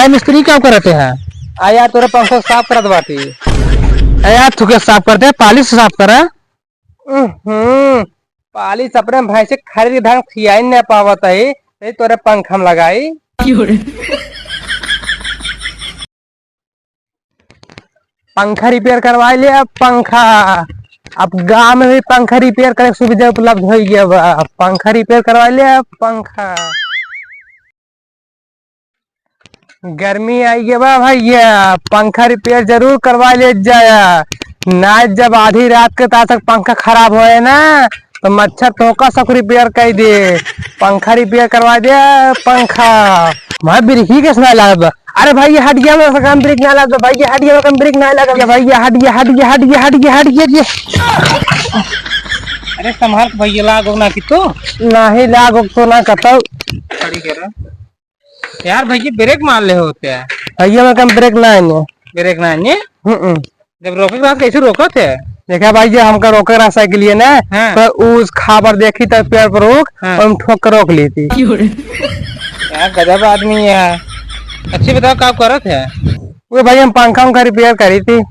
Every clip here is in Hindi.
मिस्त्री क्या करते हैं? यार तोरे पंखा साफ करत बाटी। यार तुके साफ करते हैं, पालिश साफ करा। पालिश अपने भाई से खरीद ढंग खियाई नहीं पावत है, तोरे पंखा में लगाई। पंखा रिपेयर करवा लिया पंखा। अब गांव में भी पंखा रिपेयर करे सुविधा उपलब्ध हो गया बा। पंखा रिपेयर करवा लिया पंखा। गर्मी आई गया बा भैया, पंखा रिपेयर जरूर करवा ले जाया। नाइट जब आधी रात के तक पंखा खराब होए ना तो मच्छर टोका सब रिपेयर कर दे। पंखा रिपेयर करवा दे पंखा। मैं ब्रेक के सुना लगा। अरे भाई हट गया, मैं कम ब्रेक ना लगा भाई, हट गया कम ब्रेक ना लगा भाई, हट गया हट गया हट गया हट गया हट गया। अरे संभाल भैया, लागो ना कि तो नहीं लागो तो ना कतो खड़ी कर यार। भैया ब्रेक मार ले होते हैं भैया, मैं कम ब्रेक ना आने ब्रेक ना आने। जब रोके बात कैसे रोको थे? देखा भाई हमका रोके रहा साइकिल ना। हाँ। तो उस खाबर देखी तब पेड़ पर रोक। हाँ। और हम ठोक कर रोक लेती। यार गजब आदमी है। अच्छी बताओ क्या करत है? वो भाई हम पंखा उनका रिपेयर करी थी।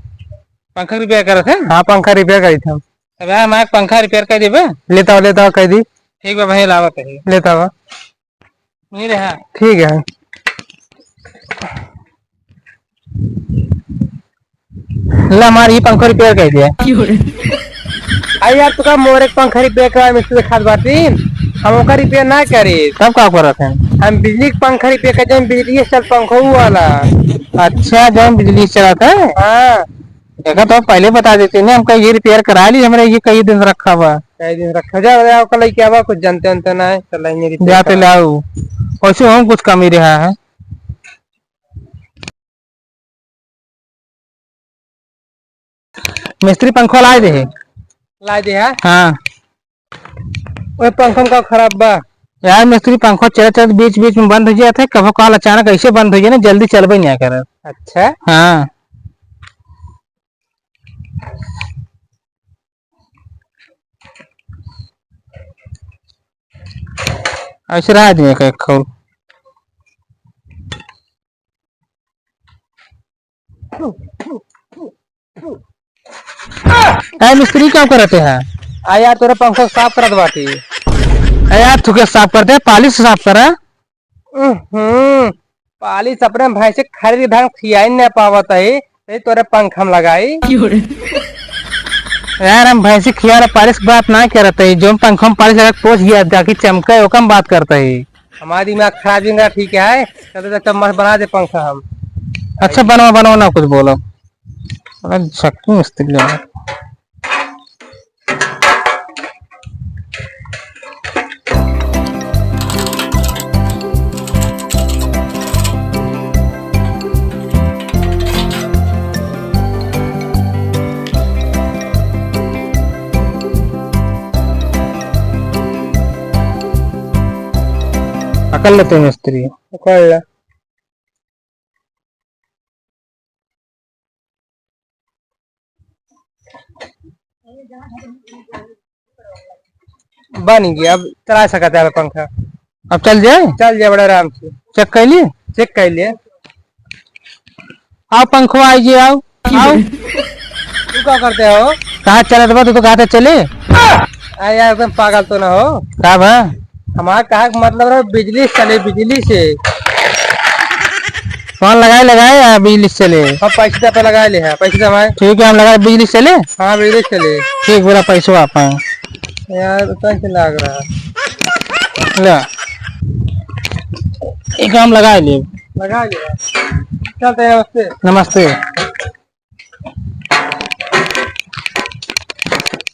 पंखा रिपेयर करत है? हाँ पंखा रिपेयर करी थी हम। अब यार मैं पंखा रिपेयर कर देबे। लेता कह दी। ठीक है भाई, लावत है लेता हुआ नहीं रहा। ठीक है। ला हमारी पंखा रिपेयर कर दिया। आई यार तुका मोर एक पंखा रिपेयर करा मिस्त्री खाद बाटी। हम ओका रिपेयर ना करी। सब क्या करत है? हम बिजली का पंखा रिपेयर कर जाए, बिजली से चल पंखा वाला। अच्छा जब बिजली से चलाता है। हाँ देखा तो पहले बता देते ना, हमका ये रिपेयर करा ली। हमने ये कई दिन रखा हुआ। कई दिन रखा जा कल क्या हुआ, कुछ जानते अंते ना है चलाएंगे जाते लाओ वैसे हम कुछ कमी रहा है। मिस्त्री पंखा लाए दे। ला दे। हाँ वो पंखा का खराब बा यार। मिस्त्री पंखा चलते चलते बीच बीच में बंद हो जाता है। कभी काल अचानक ऐसे बंद हो जाए ना, जल्दी चलबे नहीं कर। अच्छा हाँ ऐसे रहा दिए का खोल। मिस्त्री क्या करते हैं? यार तोरा पंखा साफ करत बाटी। यार तुके साफ करते हैं, पालिश साफ करा। पालिश अपने भाई से खरीद ढंग खियाई नहीं पावत है, तोरे पंखा में लगाई। यार हम भैंसी खिया पालिश बात ना करते है। जो पंखा में पालिश लगा पोछ गया ताकि चमके ओकम बात करते है। हमारा दिमाग खराब होगा। ठीक है चलो तो मस्त बना दे पंखा हम। अच्छा बनाओ बनाओ ना कुछ बोलो। शक्ति मिस्त्री पकड़ लेते मिस्त्री। पकड़ ला। बन गया, अब चला सकते है पंखा। अब चल जाए बड़े आराम से। चेक कर लिए। चेक कर लिए। आओ पंखवा आइए आओ आओ। तू क्या करते हो? कहाँ चले तो कहा था चले। यार एकदम पागल तो ना हो। क्या भा हमारा कहा मतलब है बिजली से चले, बिजली से। फोन लगाए लगाए बिजली से चले। हम पैसे पे लगा ले है, पैसे हमारे। ठीक है हम लगाए बिजली से चले। हाँ बिजली से चले। ठीक बोला पैसा आप यार कैसे लग रहा ले एक हम लगा लिए। लगा लिया। चलते हैं। नमस्ते। नमस्ते।